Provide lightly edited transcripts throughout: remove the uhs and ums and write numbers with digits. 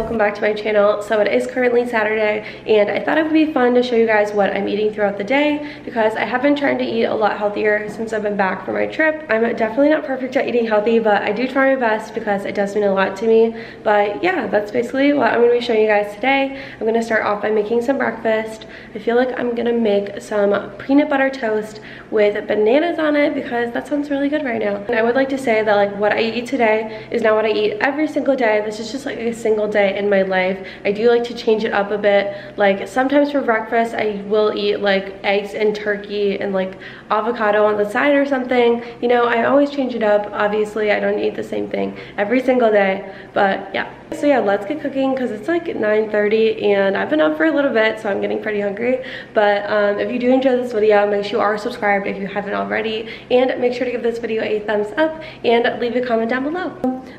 welcome back to my channel. So it is currently Saturday and I thought it would be fun to show you guys what I'm eating throughout the day because I have been trying to eat a lot healthier since I've been back from my trip. I'm definitely not perfect at eating healthy, but I do try my best because it does mean a lot to me. But yeah, that's basically what I'm going to be showing you guys today. I'm going to start off by making some breakfast. I feel like I'm going to make some peanut butter toast with bananas on it because that sounds really good right now. And I would like to say that like what I eat today is not what I eat every single day. This is just like a single day in my life. I do like to change it up a bit. Like sometimes for breakfast I will eat like eggs and turkey and like avocado on the side or something. You know, I always change it up. Obviously I don't eat the same thing every single day, but yeah. So yeah, let's get cooking because it's like 9:30 and I've been up for a little bit, so I'm getting pretty hungry. But if you do enjoy this video, make sure you are subscribed if you haven't already, and make sure to give this video a thumbs up and leave a comment down below.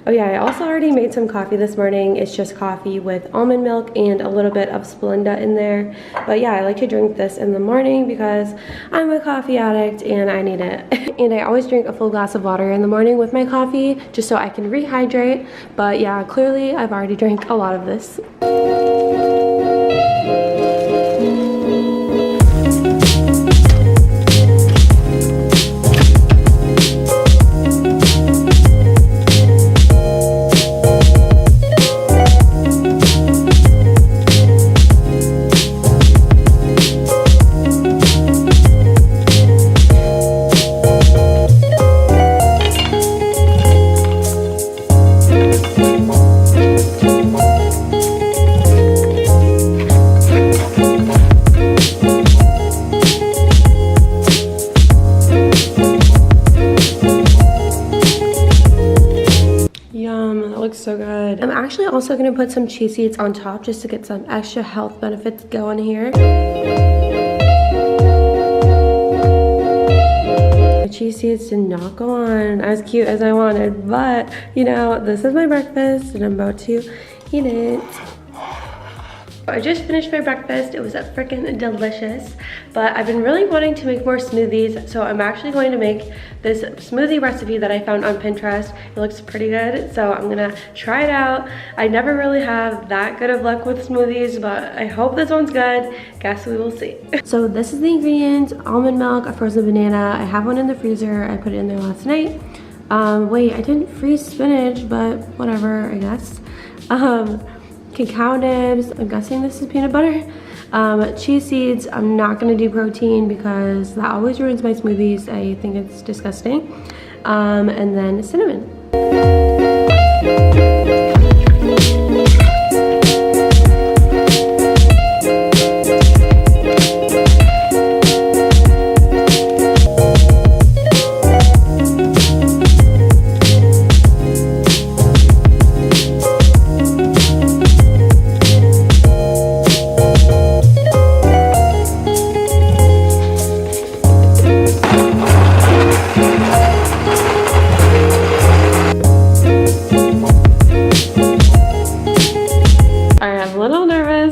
Oh yeah, I also already made some coffee this morning. It's just coffee with almond milk and a little bit of Splenda in there. But yeah, I like to drink this in the morning because I'm a coffee addict and I need it. And I always drink a full glass of water in the morning with my coffee just so I can rehydrate. But yeah, clearly I've already drank a lot of this. So good. I'm actually also going to put some chia seeds on top just to get some extra health benefits going here. The chia seeds did not go on as cute as I wanted, but you know, this is my breakfast and I'm about to eat it. I just finished my breakfast. It was freaking delicious, but I've been really wanting to make more smoothies, so I'm actually going to make this smoothie recipe that I found on Pinterest. It looks pretty good, so I'm gonna try it out. I never really have that good of luck with smoothies, but I hope this one's good. Guess we will see. So this is the ingredients: almond milk, a frozen banana. I have one in the freezer. I put it in there last night. Wait, I didn't freeze spinach, but whatever, I guess. Cacao nibs, I'm guessing this is peanut butter. Chia seeds, I'm not gonna do protein because that always ruins my smoothies. I think it's disgusting. And then cinnamon.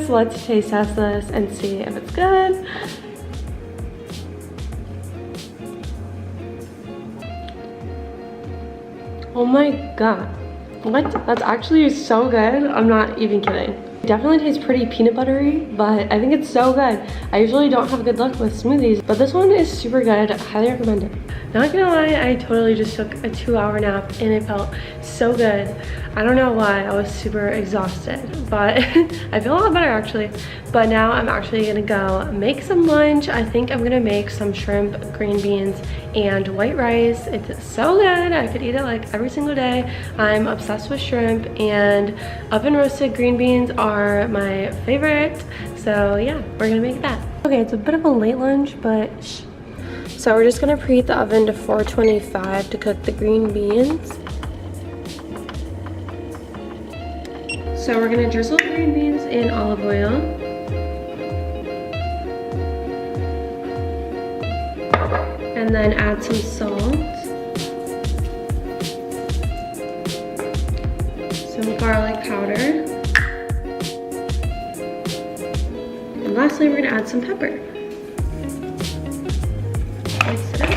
Let's taste test this and see if it's good. Oh my god. What? That's actually so good. I'm not even kidding. It definitely tastes pretty peanut buttery, but I think it's so good. I usually don't have good luck with smoothies, but this one is super good. I highly recommend it. Not gonna lie, I totally just took a 2-hour nap and it felt so good. I don't know why, I was super exhausted, but I feel a lot better actually. But now I'm actually gonna go make some lunch. I think I'm gonna make some shrimp, green beans, and white rice. It's so good. I could eat it like every single day. I'm obsessed with shrimp, and oven roasted green beans are my favorite. So yeah, we're gonna make that. Okay, it's a bit of a late lunch, but so we're just gonna preheat the oven to 425 to cook the green beans. So we're gonna drizzle the green beans in olive oil. And then add some salt. Some garlic powder. And lastly, we're gonna add some pepper. Mix it up.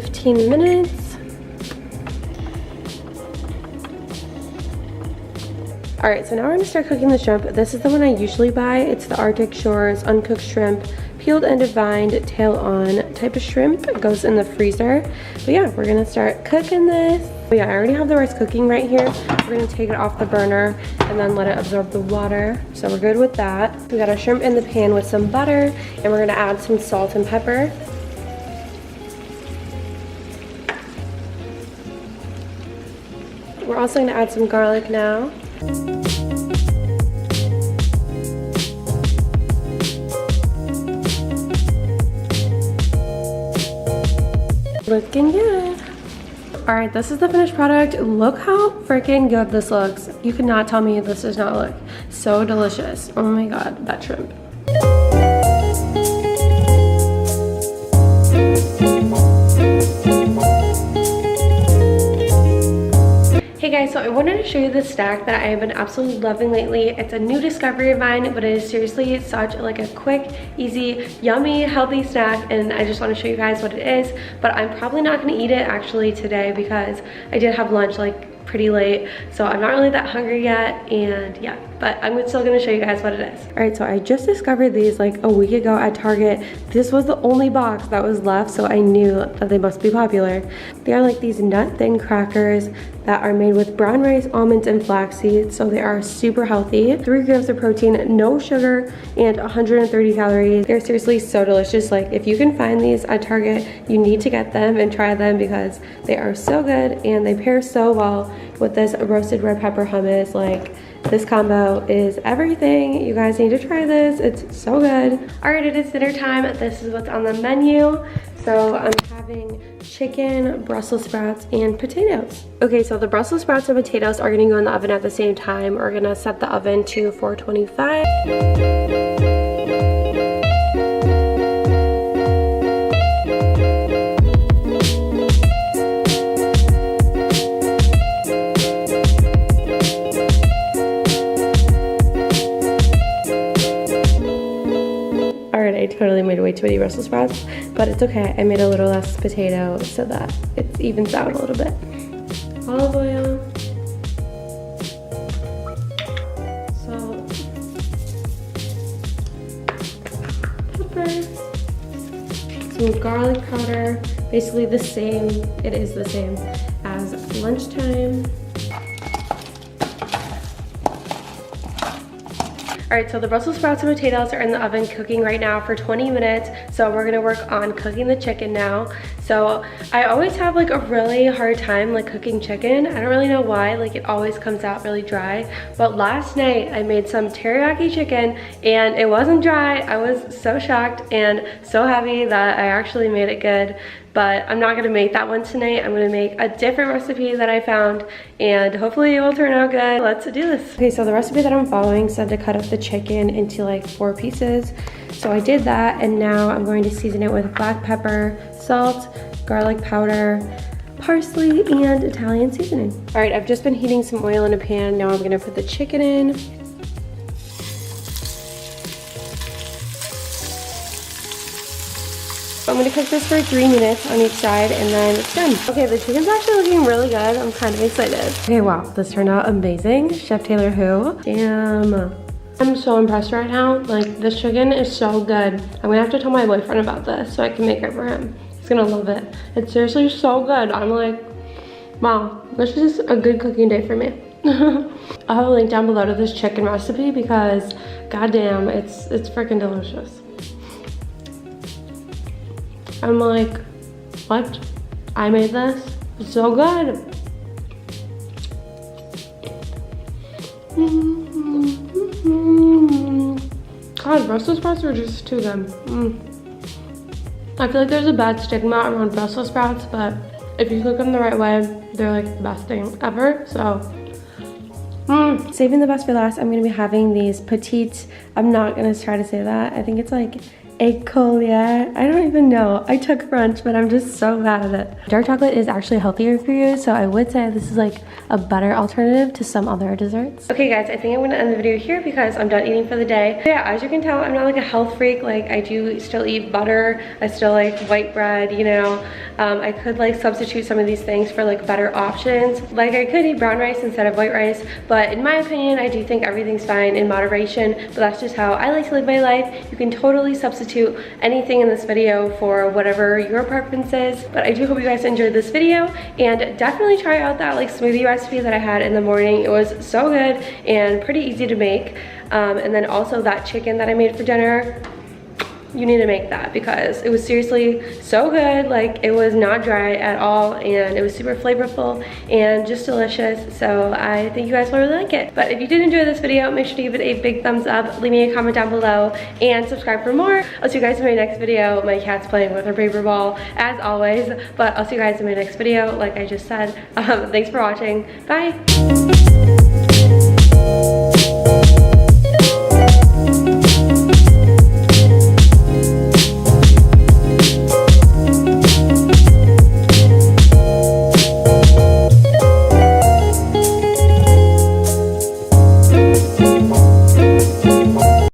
15 minutes. All right, so now we're gonna start cooking the shrimp. This is the one I usually buy. It's the Arctic Shores uncooked shrimp, peeled and divined, tail on type of shrimp. It goes in the freezer. But yeah, we're gonna start cooking this. But yeah, I already have the rice cooking right here. We're gonna take it off the burner and then let it absorb the water. So we're good with that. We got our shrimp in the pan with some butter, and we're gonna add some salt and pepper. We're also gonna add some garlic now. Looking good. All right, this is the finished product. Look how freaking good this looks. You cannot tell me this does not look so delicious. Oh my God, that shrimp. Hey guys, so I wanted to show you this snack that I have been absolutely loving lately. It's a new discovery of mine, but it is seriously such like a quick, easy, yummy, healthy snack, and I just want to show you guys what it is. But I'm probably not going to eat it actually today because I did have lunch like pretty late, so I'm not really that hungry yet, and yeah, but I'm still gonna show you guys what it is. All right, so I just discovered these like a week ago at Target. This was the only box that was left, so I knew that they must be popular. They are like these nut thin crackers that are made with brown rice, almonds, and flax seeds, so they are super healthy. 3 grams of protein, no sugar, and 130 calories. They're seriously so delicious. Like if you can find these at Target, you need to get them and try them because they are so good and they pair so well with this roasted red pepper hummus. Like this combo is everything. You guys need to try this. It's so good. All right, it is dinner time. This is what's on the menu. So I'm having chicken, Brussels sprouts, and potatoes. Okay, so the Brussels sprouts and potatoes are gonna go in the oven at the same time. We're gonna set the oven to 425. I totally made way too many Brussels sprouts, but it's okay. I made a little less potato so that it evens out a little bit. Olive oil, salt, pepper, some garlic powder. Basically the same, it is the same as lunchtime. All right, so the Brussels sprouts and potatoes are in the oven cooking right now for 20 minutes. So we're gonna work on cooking the chicken now. So I always have like a really hard time like cooking chicken. I don't really know why, like it always comes out really dry. But last night I made some teriyaki chicken and it wasn't dry. I was so shocked and so happy that I actually made it good. But I'm not gonna make that one tonight. I'm gonna make a different recipe that I found and hopefully it will turn out good. Let's do this. Okay, so the recipe that I'm following said to cut up the chicken into like 4 pieces. So I did that, and now I'm going to season it with black pepper, salt, garlic powder, parsley, and Italian seasoning. All right, I've just been heating some oil in a pan. Now I'm gonna put the chicken in. I'm gonna cook this for 3 minutes on each side and then it's done. Okay, the chicken's actually looking really good. I'm kind of excited. Okay, wow, this turned out amazing. Chef Taylor Who. Damn. I'm so impressed right now. Like, this chicken is so good. I'm gonna have to tell my boyfriend about this so I can make it for him. He's gonna love it. It's seriously so good. I'm like, wow, this is a good cooking day for me. I'll have a link down below to this chicken recipe because goddamn, it's freaking delicious. I'm like, what? I made this? It's so good. God, Brussels sprouts are just too good. I feel like there's a bad stigma around Brussels sprouts, but if you cook them the right way, they're like the best thing ever, so. Saving the best for last, I'm gonna be having these petites. I'm not gonna try to say that. I think it's like egg Colia. I don't even know. I took brunch, but I'm just so bad at it. Dark chocolate is actually healthier for you, so I would say this is like a better alternative to some other desserts. Okay guys, I think I'm gonna end the video here because I'm done eating for the day. But yeah, as you can tell, I'm not like a health freak. Like I do still eat butter. I still like white bread, you know. I could like substitute some of these things for like better options. Like I could eat brown rice instead of white rice, but in my opinion, I do think everything's fine in moderation, but that's just how I like to live my life. You can totally substitute anything in this video for whatever your preference is, but I do hope you guys enjoyed this video, and definitely try out that like smoothie recipe that I had in the morning. It was so good and pretty easy to make. And then also that chicken that I made for dinner, you need to make that because it was seriously so good. Like it was not dry at all and it was super flavorful and just delicious. So I think you guys will really like it. But if you did enjoy this video, make sure to give it a big thumbs up, leave me a comment down below, and subscribe for more. I'll see you guys in my next video. My cat's playing with her paper ball as always, but I'll see you guys in my next video like I just said. Thanks for watching. Bye.